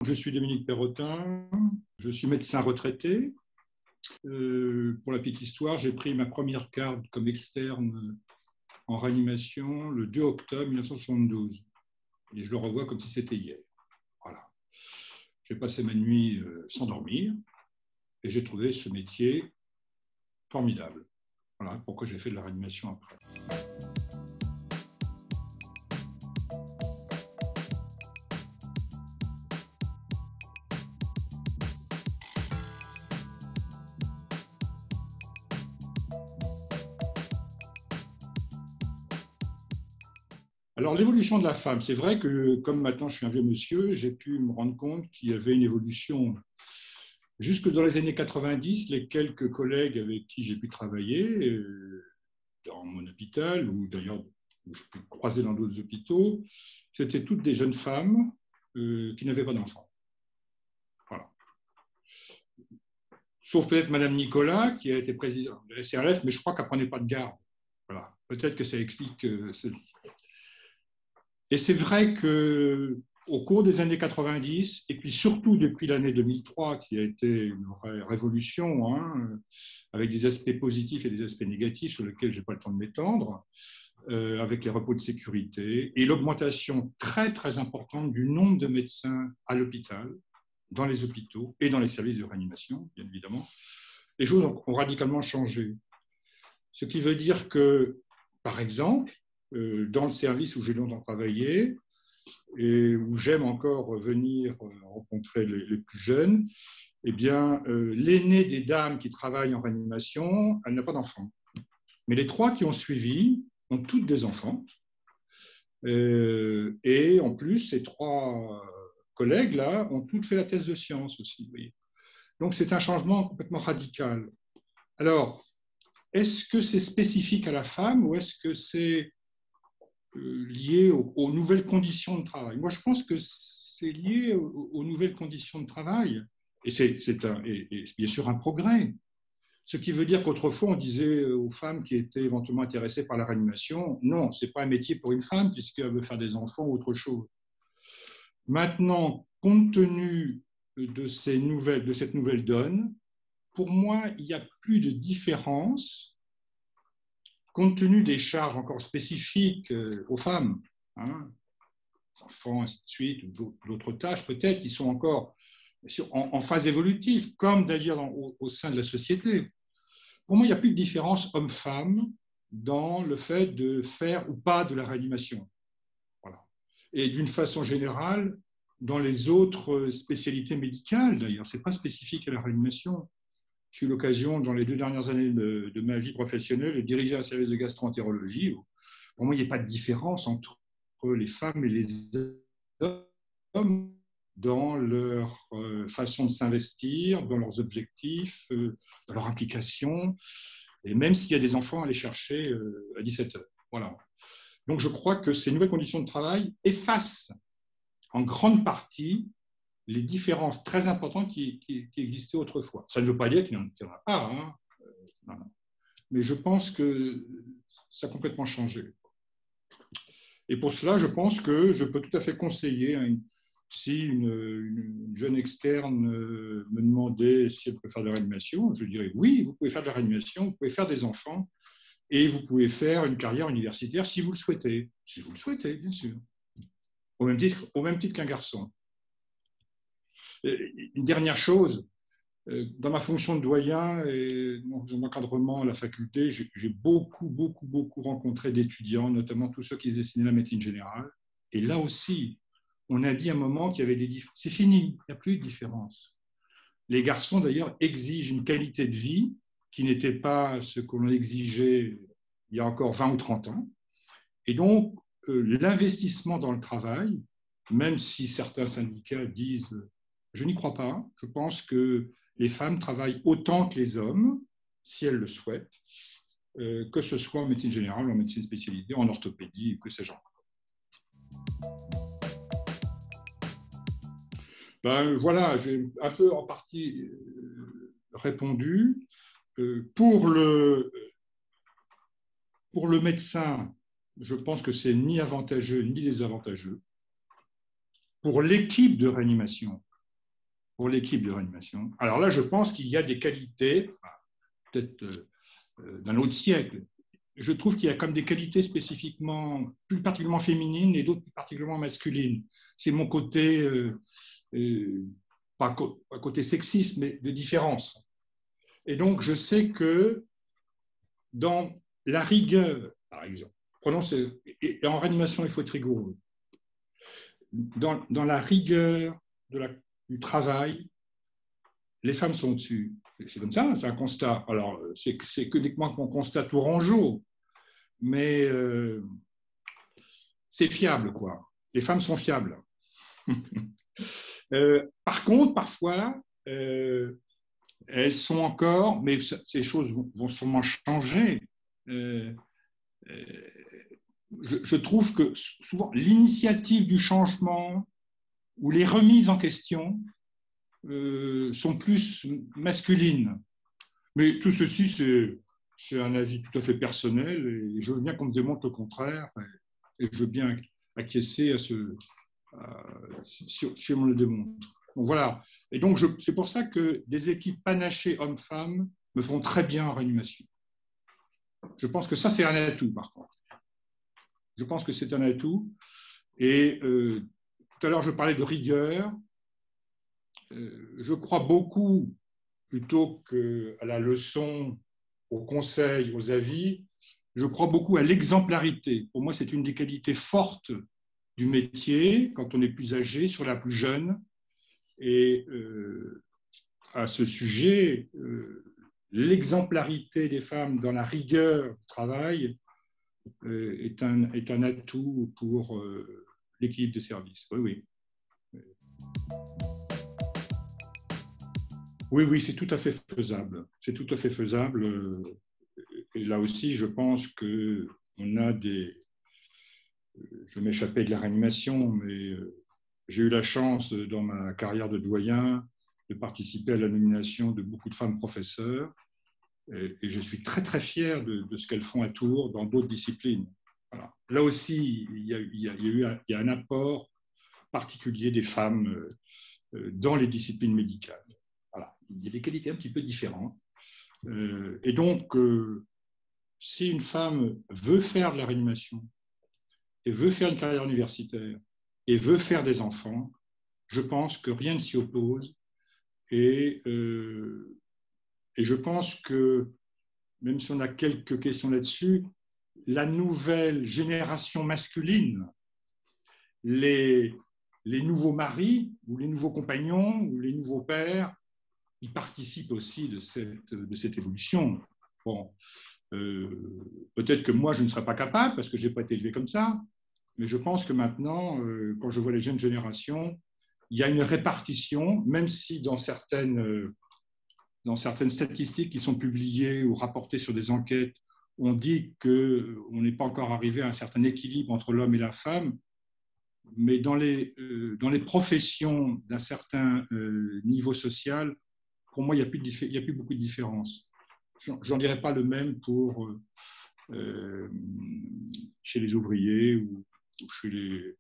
Je suis Dominique Perrotin, je suis médecin retraité. Pour la petite histoire, j'ai pris ma première carte comme externe en réanimation le 2 octobre 1972. Et je le revois comme si c'était hier. Voilà. J'ai passé ma nuit sans dormir et j'ai trouvé ce métier formidable. Voilà pourquoi j'ai fait de la réanimation après. Alors, l'évolution de la femme, c'est vrai que comme maintenant je suis un vieux monsieur, j'ai pu me rendre compte qu'il y avait une évolution. Jusque dans les années 90, les quelques collègues avec qui j'ai pu travailler dans mon hôpital, ou d'ailleurs où je peux croiser dans d'autres hôpitaux, c'était toutes des jeunes femmes qui n'avaient pas d'enfants. Voilà. Sauf peut-être Madame Nicolas, qui a été présidente de la SRF, mais je crois qu'elle ne prenait pas de garde. Voilà. Peut-être que ça explique ceci. Et c'est vrai qu'au cours des années 90, et puis surtout depuis l'année 2003, qui a été une vraie révolution, avec des aspects positifs et des aspects négatifs sur lesquels je n'ai pas le temps de m'étendre, avec les repos de sécurité et l'augmentation très, très importante du nombre de médecins à l'hôpital, dans les hôpitaux et dans les services de réanimation, bien évidemment, les choses ont radicalement changé. Ce qui veut dire que, par exemple, dans le service où j'ai longtemps travaillé et où j'aime encore venir rencontrer les plus jeunes, eh bien, l'aînée des dames qui travaillent en réanimation, elle n'a pas d'enfants. Mais les trois qui ont suivi ont toutes des enfants. Et en plus, ces trois collègues-là ont toutes fait la thèse de sciences aussi. Vous voyez. Donc, c'est un changement complètement radical. Alors, est-ce que c'est spécifique à la femme ou est-ce que c'est lié aux nouvelles conditions de travail? Moi, je pense que c'est lié aux nouvelles conditions de travail. Et c'est bien sûr un progrès. Ce qui veut dire qu'autrefois, on disait aux femmes qui étaient éventuellement intéressées par la réanimation, non, ce n'est pas un métier pour une femme puisqu'elle veut faire des enfants ou autre chose. Maintenant, compte tenu de cette nouvelle donne, pour moi, il n'y a plus de différence compte tenu des charges encore spécifiques aux femmes, les enfants, ainsi de suite, ou d'autres tâches peut-être, qui sont encore en phase évolutive, comme d'ailleurs au sein de la société. Pour moi, il n'y a plus de différence homme-femme dans le fait de faire ou pas de la réanimation. Voilà. Et d'une façon générale, dans les autres spécialités médicales, d'ailleurs, ce n'est pas spécifique à la réanimation. J'ai eu l'occasion, dans les 2 dernières années de ma vie professionnelle, de diriger un service de gastro-entérologie. Pour moi, il n'y a pas de différence entre les femmes et les hommes dans leur façon de s'investir, dans leurs objectifs, dans leur implication, et même s'il y a des enfants à aller chercher à 17 heures. Voilà. Donc, je crois que ces nouvelles conditions de travail effacent en grande partie les différences très importantes qui existaient autrefois. Ça ne veut pas dire qu'il n'y en a pas, non. Mais je pense que ça a complètement changé. Et pour cela, je pense que je peux tout à fait conseiller, si une jeune externe me demandait si elle peut faire de la réanimation, je dirais oui, vous pouvez faire de la réanimation, vous pouvez faire des enfants et vous pouvez faire une carrière universitaire si vous le souhaitez. Si vous le souhaitez, bien sûr. Au même titre qu'un garçon. Une dernière chose, dans ma fonction de doyen et dans mon encadrement à la faculté, j'ai beaucoup rencontré d'étudiants, notamment tous ceux qui se destinaient à la médecine générale. Et là aussi, on a dit à un moment qu'il y avait des différences. C'est fini, il n'y a plus de différence. Les garçons, d'ailleurs, exigent une qualité de vie qui n'était pas ce que l'on exigeait il y a encore 20 ou 30 ans. Et donc, l'investissement dans le travail, même si certains syndicats disent « je n'y crois pas », je pense que les femmes travaillent autant que les hommes, si elles le souhaitent, que ce soit en médecine générale, en médecine spécialisée, en orthopédie, que sais-je encore. Voilà, j'ai un peu en partie répondu. Pour le médecin, je pense que c'est ni avantageux ni désavantageux. Pour l'équipe de réanimation, pour l'équipe de réanimation. Alors là, je pense qu'il y a des qualités, peut-être d'un autre siècle. Je trouve qu'il y a comme des qualités spécifiquement, plus particulièrement féminines et d'autres plus particulièrement masculines. C'est mon côté, pas côté sexiste, mais de différence. Et donc, je sais que dans la rigueur, par exemple, et en réanimation, il faut être rigoureux. Dans la rigueur du travail, les femmes sont dessus. C'est comme ça, c'est un constat. Alors, c'est uniquement mon constat tourangeau, mais c'est fiable, quoi. Les femmes sont fiables. Par contre, parfois, elles sont encore, mais ces choses vont sûrement changer. Je trouve que souvent, l'initiative du changement ou les remises en question sont plus masculines. Mais tout ceci, c'est un avis tout à fait personnel et je veux bien qu'on me démontre le contraire et je veux bien acquiescer à si on me le démontre. Donc voilà. Et donc, c'est pour ça que des équipes panachées hommes-femmes me font très bien en réanimation. Je pense que ça, c'est un atout, par contre. Je pense que c'est un atout. Et tout à l'heure, je parlais de rigueur. Je crois beaucoup, plutôt qu'à la leçon, aux conseils, aux avis, je crois beaucoup à l'exemplarité. Pour moi, c'est une des qualités fortes du métier, quand on est plus âgé, sur la plus jeune. Et à ce sujet, l'exemplarité des femmes dans la rigueur du travail est un atout pour l'équilibre des services. Oui, oui. Oui, c'est tout à fait faisable. C'est tout à fait faisable. Et là aussi, je pense qu'on a des... Je m'échappais de la réanimation, mais j'ai eu la chance, dans ma carrière de doyen, de participer à la nomination de beaucoup de femmes professeurs. Et je suis très, très fier de ce qu'elles font à Tours dans d'autres disciplines. Voilà. Là aussi, il y a un apport particulier des femmes dans les disciplines médicales. Voilà. Il y a des qualités un petit peu différentes. Et donc, si une femme veut faire de la réanimation et veut faire une carrière universitaire et veut faire des enfants, je pense que rien ne s'y oppose. Et je pense que, même si on a quelques questions là-dessus, la nouvelle génération masculine, les nouveaux maris ou les nouveaux compagnons ou les nouveaux pères, ils participent aussi de cette évolution. Bon, peut-être que moi, je ne serais pas capable parce que je n'ai pas été élevé comme ça, mais je pense que maintenant, quand je vois les jeunes générations, il y a une répartition, même si dans certaines statistiques qui sont publiées ou rapportées sur des enquêtes, on dit qu'on n'est pas encore arrivé à un certain équilibre entre l'homme et la femme, mais dans les professions d'un certain niveau social, pour moi, il n'y a plus beaucoup de différence. J'en dirais pas le même pour chez les ouvriers ou chez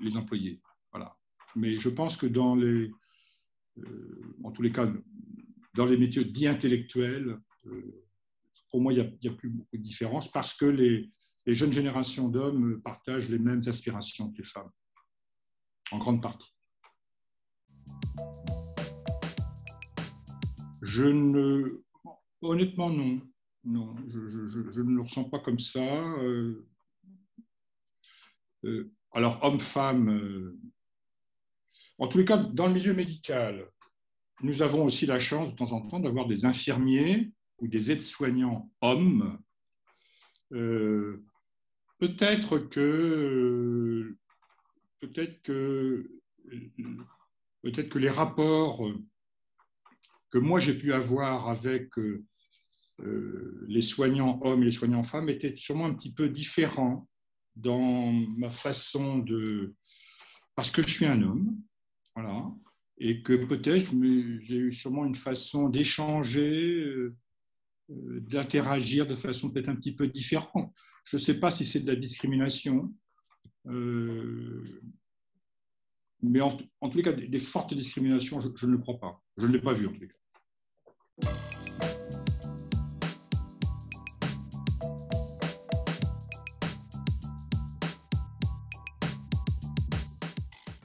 les employés. Voilà. Mais je pense que en tous les cas, dans les métiers dits intellectuels, pour moi, il n'y a plus beaucoup de différence parce que les jeunes générations d'hommes partagent les mêmes aspirations que les femmes, en grande partie. Honnêtement, non. Non, je ne le ressens pas comme ça. Alors, homme-femme, en tous les cas, dans le milieu médical, nous avons aussi la chance de temps en temps d'avoir des infirmiers ou des aides-soignants hommes. Peut-être que les rapports que moi j'ai pu avoir avec les soignants hommes et les soignants femmes étaient sûrement un petit peu différents dans ma façon de... Parce que je suis un homme, voilà, et que peut-être j'ai eu sûrement une façon d'échanger, d'interagir de façon peut-être un petit peu différente. Je ne sais pas si c'est de la discrimination. mais en tous les cas, des fortes discriminations, je ne le crois pas. Je ne l'ai pas vu, en tous les cas.